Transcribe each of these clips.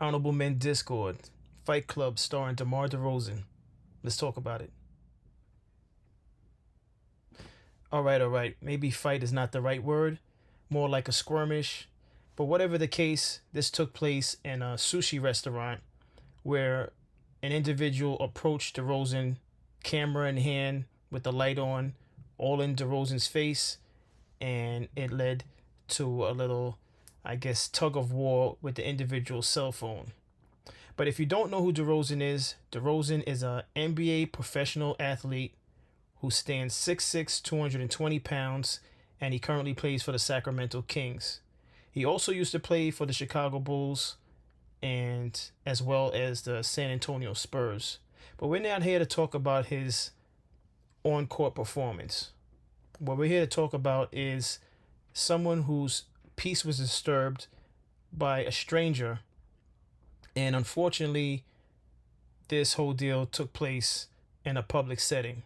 Honorable Men Discord, Fight Club starring Derozan. Let's talk about it. All right. Maybe fight is not the right word, more like a skirmish. But whatever the case, this took place in a sushi restaurant where an individual approached Derozan, camera in hand, with the light on, all in Derozan's face, and it led to a little, I guess, tug of war with the individual's cell phone. But if you don't know who Derozan is a NBA professional athlete who stands 6'6", 220 pounds, and he currently plays for the Sacramento Kings. He also used to play for the Chicago Bulls and as well as the San Antonio Spurs. But we're not here to talk about his on-court performance. What we're here to talk about is someone whose peace was disturbed by a stranger, and unfortunately, this whole deal took place in a public setting.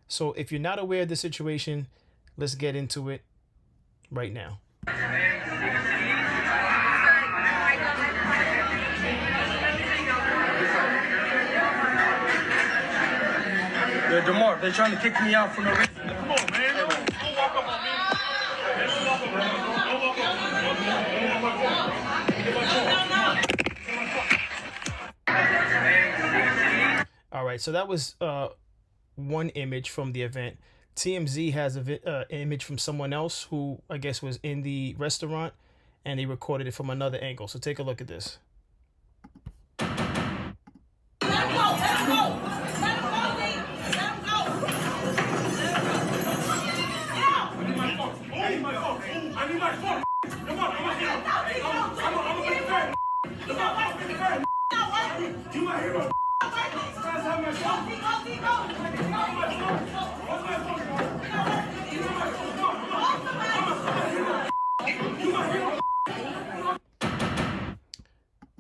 So if you're not aware of the situation, let's get into it right now. Yo, DeMar, they're trying to kick me out for no reason. Come on, man. Don't walk up on me. Don't walk up on me. Don't walk up on me. All right, so that was one image from the event. TMZ has an image from someone else who I guess was in the restaurant, and they recorded it from another angle. So take a look at this.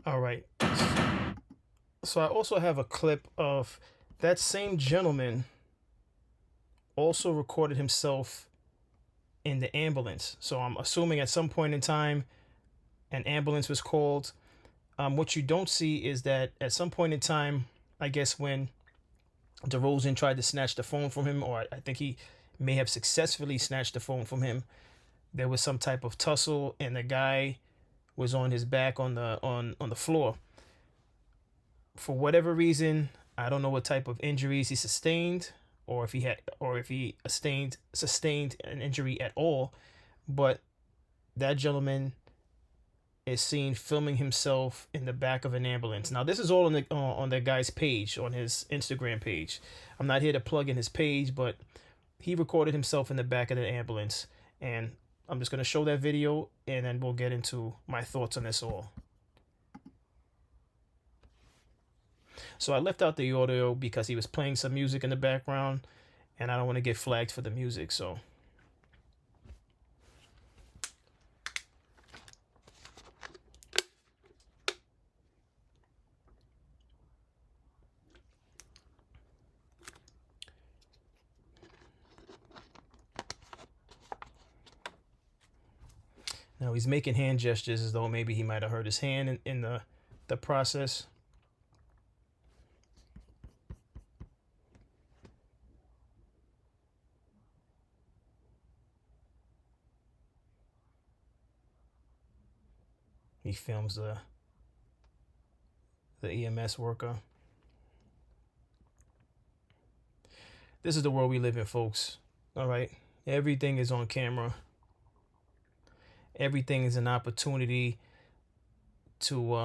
All right. So I also have a clip of that same gentleman also recorded himself in the ambulance. So I'm assuming at some point in time an ambulance was called. What you don't see is that at some point in time, I guess when Derozan tried to snatch the phone from him, or I think he may have successfully snatched the phone from him, there was some type of tussle, and the guy was on his back on the floor. For whatever reason, I don't know what type of injuries he sustained, or if he sustained an injury at all, but that gentleman is seen filming himself in the back of an ambulance. Now, this is all on the guy's page, on his Instagram page. I'm not here to plug in his page, but he recorded himself in the back of the ambulance, and I'm just going to show that video, and then we'll get into my thoughts on this all. So I left out the audio because he was playing some music in the background, and I don't want to get flagged for the music, so. Now he's making hand gestures as though maybe he might have hurt his hand in the process. He films the EMS worker. This is the world we live in, folks. All right. Everything is on camera. Everything is an opportunity to,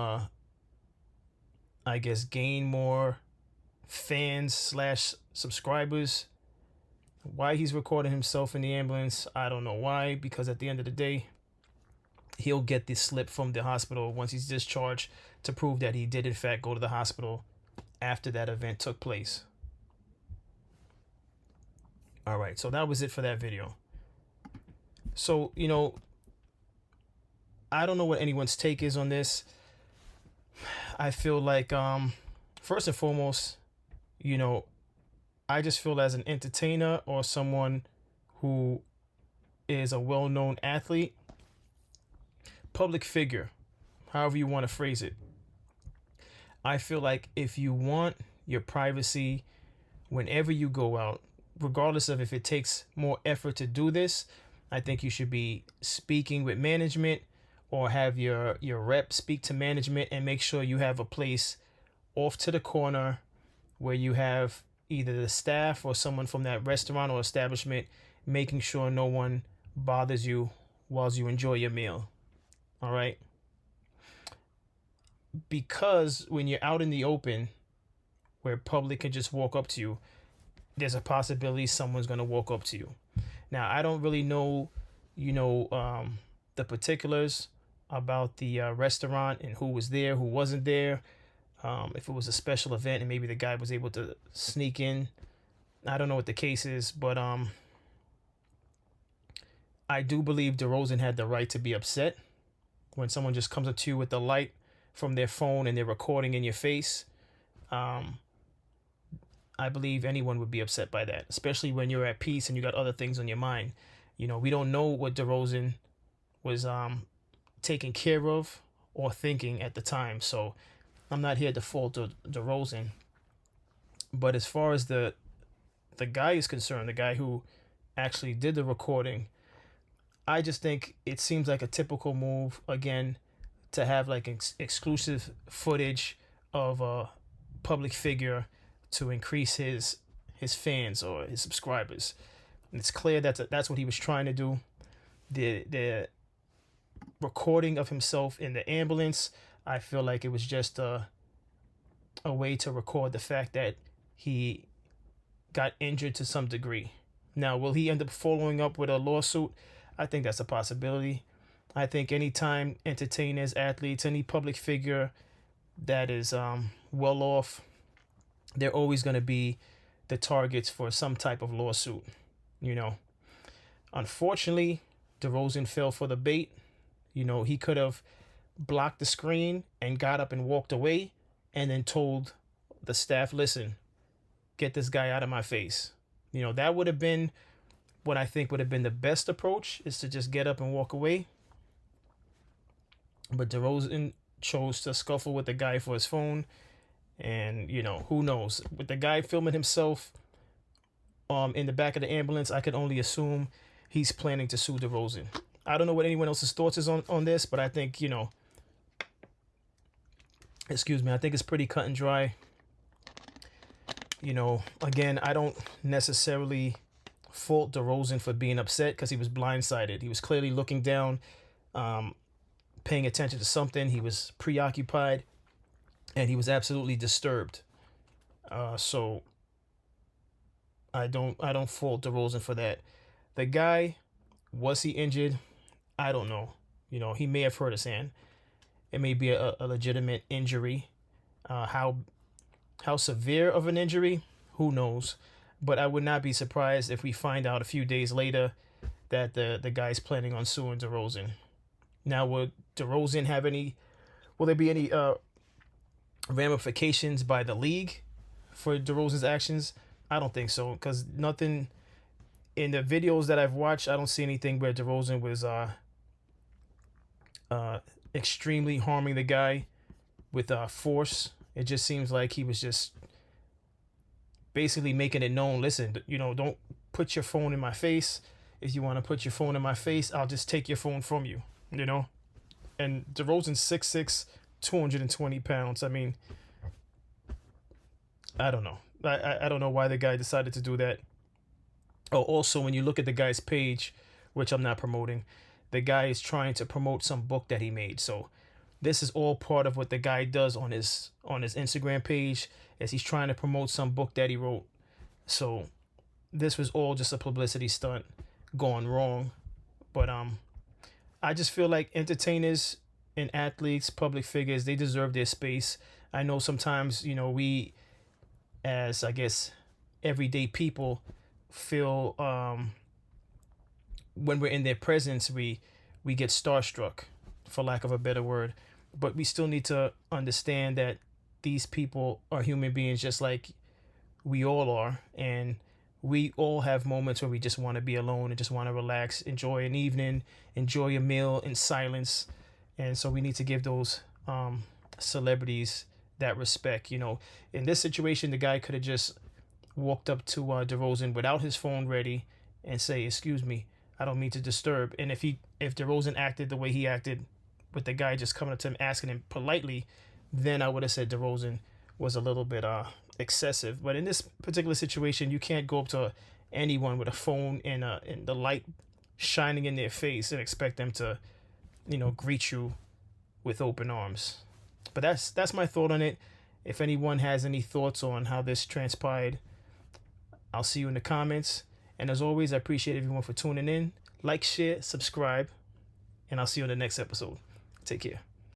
I guess, gain more fans / subscribers. Why he's recording himself in the ambulance, I don't know why, because at the end of the day, he'll get this slip from the hospital once he's discharged to prove that he did in fact go to the hospital after that event took place. All right, so that was it for that video. So, I don't know what anyone's take is on this. I feel like, first and foremost, I just feel as an entertainer or someone who is a well-known athlete, public figure, however you want to phrase it. I feel like if you want your privacy whenever you go out, regardless of if it takes more effort to do this, I think you should be speaking with management or have your rep speak to management and make sure you have a place off to the corner where you have either the staff or someone from that restaurant or establishment making sure no one bothers you whilst you enjoy your meal. All right? Because when you're out in the open where public can just walk up to you, there's a possibility someone's going to walk up to you. Now, I don't really know, the particulars about the restaurant and who was there, who wasn't there. If it was a special event and maybe the guy was able to sneak in. I don't know what the case is, but I do believe Derozan had the right to be upset when someone just comes up to you with the light from their phone and they're recording in your face. I believe anyone would be upset by that, especially when you're at peace and you got other things on your mind. We don't know what Derozan was taking care of or thinking at the time, so I'm not here to fault Derozan. But as far as the guy is concerned, the guy who actually did the recording, I just think it seems like a typical move again to have like exclusive footage of a public figure to increase his fans or his subscribers. And it's clear that's what he was trying to do. The recording of himself in the ambulance, I feel like it was just a way to record the fact that he got injured to some degree. Now, will he end up following up with a lawsuit? I think that's a possibility. I think anytime entertainers, athletes, any public figure that is well off, they're always going to be the targets for some type of lawsuit. Unfortunately, Derozan fell for the bait. He could have blocked the screen and got up and walked away and then told the staff, listen, get this guy out of my face. That would have been what I think would have been the best approach, is to just get up and walk away. But Derozan chose to scuffle with the guy for his phone. And, who knows? With the guy filming himself in the back of the ambulance, I could only assume he's planning to sue Derozan. I don't know what anyone else's thoughts is on this, but I think, excuse me, I think it's pretty cut and dry. Again, I don't necessarily fault Derozan for being upset because he was blindsided. He was clearly looking down, paying attention to something. He was preoccupied, and he was absolutely disturbed. So I don't fault Derozan for that. The guy, was he injured? I don't know. He may have hurt his hand. It may be a legitimate injury. How severe of an injury? Who knows? But I would not be surprised if we find out a few days later that the guy's planning on suing Derozan. Now, will Derozan have any? Will there be any ramifications by the league for Derozan's actions? I don't think so, because nothing in the videos that I've watched, I don't see anything where Derozan was extremely harming the guy with force. It just seems like he was just basically making it known, listen, don't put your phone in my face. If you want to put your phone in my face, I'll just take your phone from you, And Derozan's 6'6", 220 pounds. I mean, I don't know. I don't know why the guy decided to do that. Oh, also, when you look at the guy's page, which I'm not promoting, the guy is trying to promote some book that he made. So this is all part of what the guy does on his Instagram page, as he's trying to promote some book that he wrote. So this was all just a publicity stunt gone wrong. But I just feel like entertainers and athletes, public figures, they deserve their space. I know sometimes, we, as I guess everyday people, feel when we're in their presence, we get starstruck, for lack of a better word. But we still need to understand that these people are human beings just like we all are, and we all have moments where we just want to be alone and just want to relax, enjoy an evening, enjoy a meal in silence, And so we need to give those celebrities that respect. You know, in this situation, the guy could have just walked up to Derozan without his phone ready and say, "Excuse me, I don't mean to disturb." And if Derozan acted the way he acted, with the guy just coming up to him asking him politely, then I would have said Derozan was a little bit excessive. But in this particular situation, you can't go up to anyone with a phone and the light shining in their face and expect them to, you know, greet you with open arms. But that's my thought on it. If anyone has any thoughts on how this transpired, I'll see you in the comments. And as always, I appreciate everyone for tuning in. Like, share, subscribe, and I'll see you on the next episode. Take care.